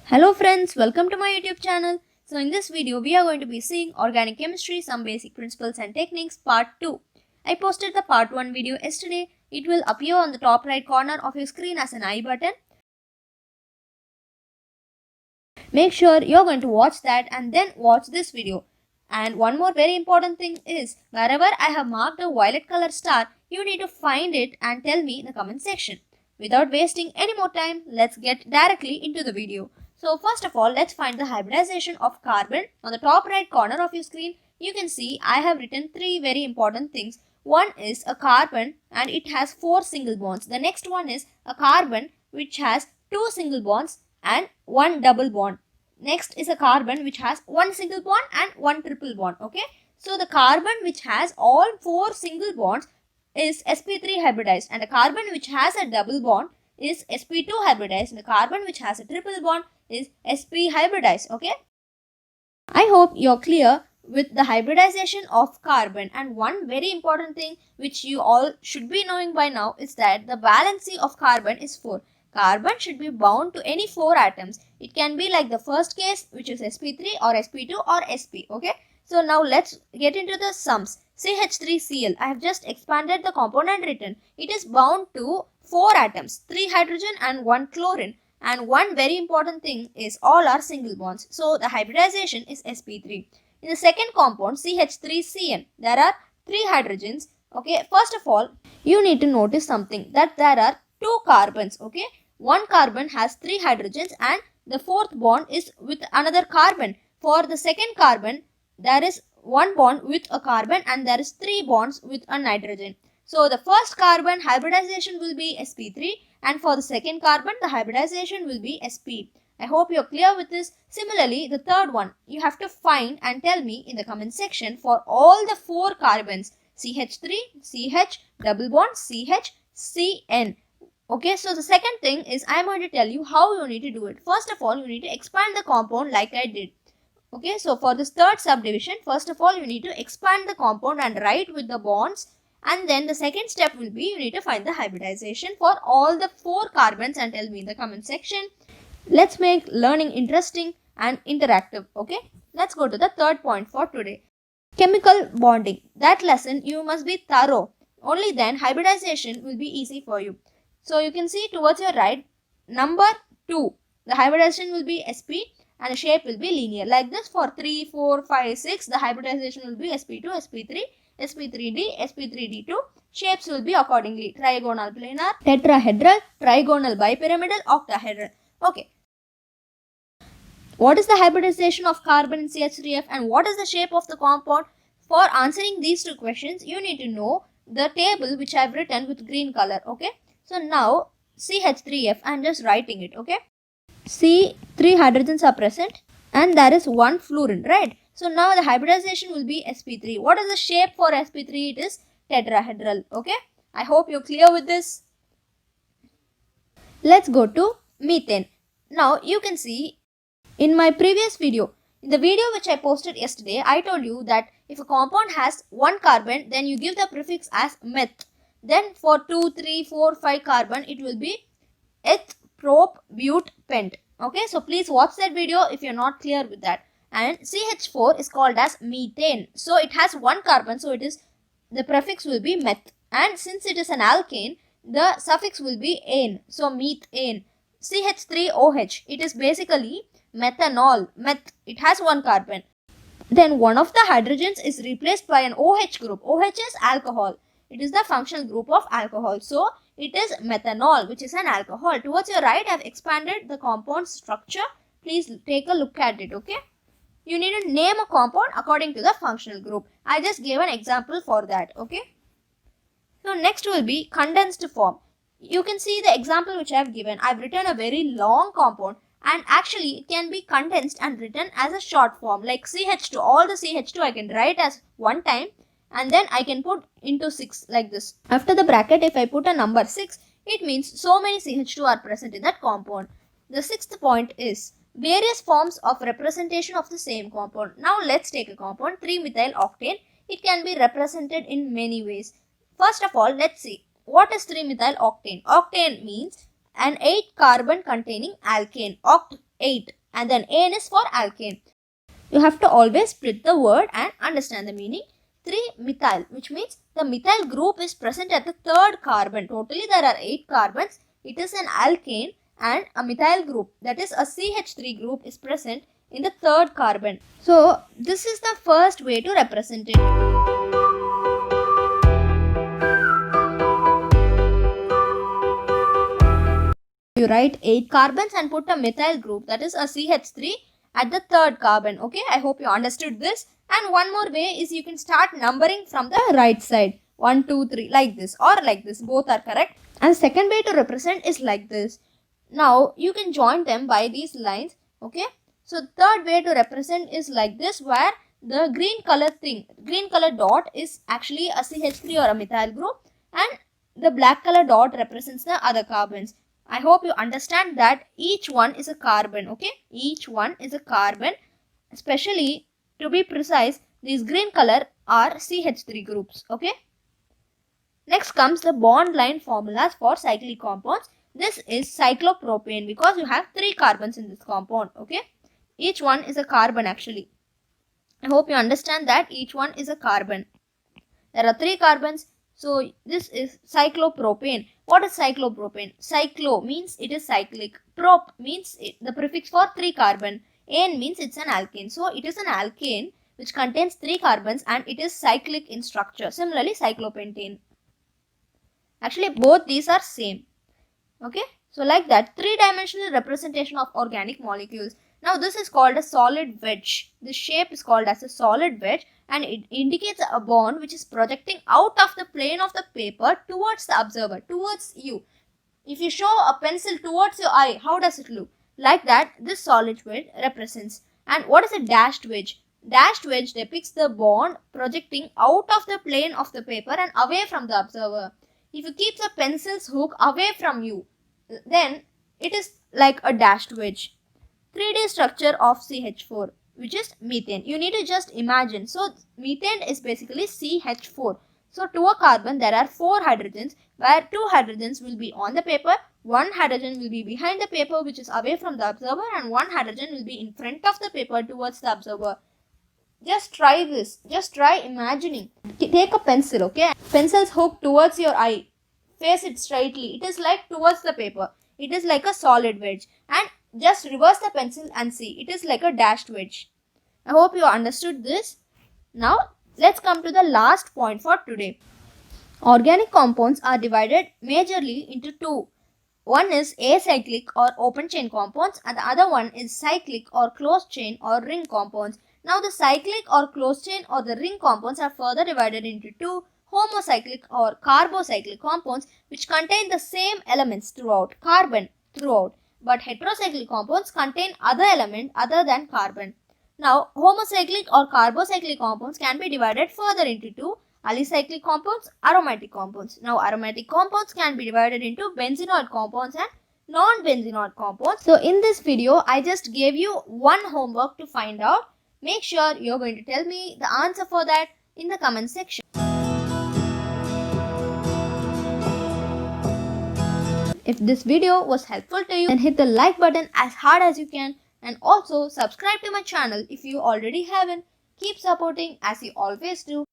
Hello friends, welcome to my YouTube channel. So in this video, we are going to be seeing Organic Chemistry, Some Basic Principles and Techniques Part 2. I posted the Part 1 video yesterday. It will appear on the top right corner of your screen as an I button. Make sure you're going to watch that and then watch this video. And one more very important thing is, wherever I have marked a violet color star, you need to find it and tell me in the comment section. Without wasting any more time, let's get directly into the video. So first of all, let's find the hybridization of carbon. On the top right corner of your screen, you can see I have written three very important things. One is a carbon and it has 4 single bonds. The next one is a carbon which has 2 single bonds and 1 double bond. Next is a carbon which has 1 single bond and 1 triple bond. Okay. So the carbon which has all 4 single bonds is sp3 hybridized, and a carbon which has a double bond is sp2 hybridized, and the carbon which has a triple bond is sp hybridized. Okay. I hope you're clear with the hybridization of carbon, and one very important thing which you all should be knowing by now is that the valency of carbon is 4. Carbon should be bound to any 4 atoms. It can be like the first case, which is sp3 or sp2 or sp. Okay. So now let's get into the sums. CH3Cl. I have just expanded the compound and written. It is bound to 4 atoms, 3 hydrogen and 1 chlorine. And one very important thing is all are single bonds. So the hybridization is sp3. In the second compound, CH3Cn, there are 3 hydrogens. Okay, first of all, you need to notice something, that there are 2 carbons. Okay, one carbon has 3 hydrogens and the fourth bond is with another carbon. For the second carbon, there is 1 bond with a carbon and there is 3 bonds with a nitrogen. So the first carbon hybridization will be sp3, and for the second carbon the hybridization will be sp. I hope you're clear with this. Similarly, the third one, you have to find and tell me in the comment section for all the 4 carbons, CH3, CH, double bond, CH, CN. Okay, so the second thing is I am going to tell you how you need to do it. First of all, you need to expand the compound like I did. Okay, so for this third subdivision, first of all, you need to expand the compound and write with the bonds. And then the second step will be you need to find the hybridization for all the 4 carbons and tell me in the comment section. Let's make learning interesting and interactive. Okay, let's go to the third point for today. Chemical bonding. That lesson you must be thorough. Only then hybridization will be easy for you. So you can see towards your right, number 2. The hybridization will be sp and the shape will be linear. Like this for 3, 4, 5, 6, the hybridization will be sp2, sp3, sp3d, sp3d2. Shapes will be accordingly: trigonal planar, tetrahedral, trigonal bipyramidal, octahedral. Okay. What is the hybridization of carbon in CH3F and what is the shape of the compound? For answering these 2 questions, you need to know the table which I have written with green color. Okay. So now CH3F, I am just writing it. Okay. C, 3 hydrogens are present and there is 1 fluorine, right? So now the hybridization will be sp3. What is the shape for sp3? It is tetrahedral. Okay. I hope you're clear with this. Let's go to methane. Now you can see in my previous video, in the video which I posted yesterday, I told you that if a compound has 1 carbon, then you give the prefix as meth. Then for 2, 3, 4, 5 carbon, it will be eth, prop, but, pent. Okay, so please watch that video if you're not clear with that. And CH4 is called as methane. So it has 1 carbon, so the prefix will be meth. And since it is an alkane, the suffix will be ane. So methane. CH3OH, it is basically methanol. Meth, it has 1 carbon. Then one of the hydrogens is replaced by an OH group. OH is alcohol. It is the functional group of alcohol. So it is methanol, which is an alcohol. Towards your right, I have expanded the compound structure. Please take a look at it. Okay. You need to name a compound according to the functional group. I just gave an example for that. Okay. So next will be condensed form. You can see the example which I have given. I have written a very long compound, and actually it can be condensed and written as a short form like CH2. All the CH2 I can write as one time and then I can put into 6 like this. After the bracket, if I put a number 6, it means so many CH2 are present in that compound. The 6th point is various forms of representation of the same compound. Now let's take a compound 3-methyl octane. It can be represented in many ways. First of all, let's see. What is 3-methyl octane? Octane means an 8 carbon containing alkane. 8 and then N is for alkane. You have to always split the word and understand the meaning. 3-methyl, which means the methyl group is present at the third carbon. Totally there are 8 carbons. It is an alkane and a methyl group, that is a CH3 group, is present in the third carbon. So this is the first way to represent it. You write 8 carbons and put a methyl group, that is a CH3, at the third carbon. Okay, I hope you understood this. And one more way is you can start numbering from the right side. 1, 2, 3, like this or like this. Both are correct. And the second way to represent is like this. Now you can join them by these lines. Okay. So third way to represent is like this, where the green color dot is actually a CH3 or a methyl group, and the black color dot represents the other carbons. I hope you understand that each one is a carbon. Okay, each one is a carbon. Especially, to be precise, these green color are CH3 groups. Okay. Next comes the bond line formulas for cyclic compounds. This is cyclopropane because you have 3 carbons in this compound. Okay. Each one is a carbon actually. I hope you understand that each one is a carbon. There are 3 carbons. So this is cyclopropane. What is cyclopropane? Cyclo means it is cyclic. Prop means the prefix for 3 carbon. Ane means it's an alkane. So it is an alkane which contains 3 carbons and it is cyclic in structure. Similarly, cyclopentane. Actually, both these are same. Okay. So like that, 3-dimensional representation of organic molecules. Now this is called a solid wedge. This shape is called as a solid wedge and it indicates a bond which is projecting out of the plane of the paper towards the observer, towards you. If you show a pencil towards your eye, how does it look? Like that, this solid wedge represents. And what is a dashed wedge? Dashed wedge depicts the bond projecting out of the plane of the paper and away from the observer. If you keep the pencil's hook away from you, then it is like a dashed wedge. 3D structure of CH4, which is methane. You need to just imagine. So methane is basically CH4. So to a carbon there are 4 hydrogens, where 2 hydrogens will be on the paper, 1 hydrogen will be behind the paper which is away from the observer, and 1 hydrogen will be in front of the paper towards the observer. Just try this. Just try imagining. Take a pencil, okay? Pencil's hook towards your eye. Face it straightly. It is like towards the paper. It is like a solid wedge. And just reverse the pencil and see. It is like a dashed wedge. I hope you understood this. Now, let's come to the last point for today. Organic compounds are divided majorly into 2. One is acyclic or open chain compounds and the other one is cyclic or closed chain or ring compounds. Now, the cyclic or closed chain or the ring compounds are further divided into 2 homocyclic or carbocyclic compounds which contain the same elements throughout, carbon throughout. But heterocyclic compounds contain other element other than carbon. Now, homocyclic or carbocyclic compounds can be divided further into 2 alicyclic compounds, aromatic compounds. Now, aromatic compounds can be divided into benzenoid compounds and non-benzenoid compounds. So, in this video, I just gave you one homework to find out. Make sure you're going to tell me the answer for that in the comment section. If this video was helpful to you, then hit the like button as hard as you can and also subscribe to my channel if you already haven't. Keep supporting as you always do.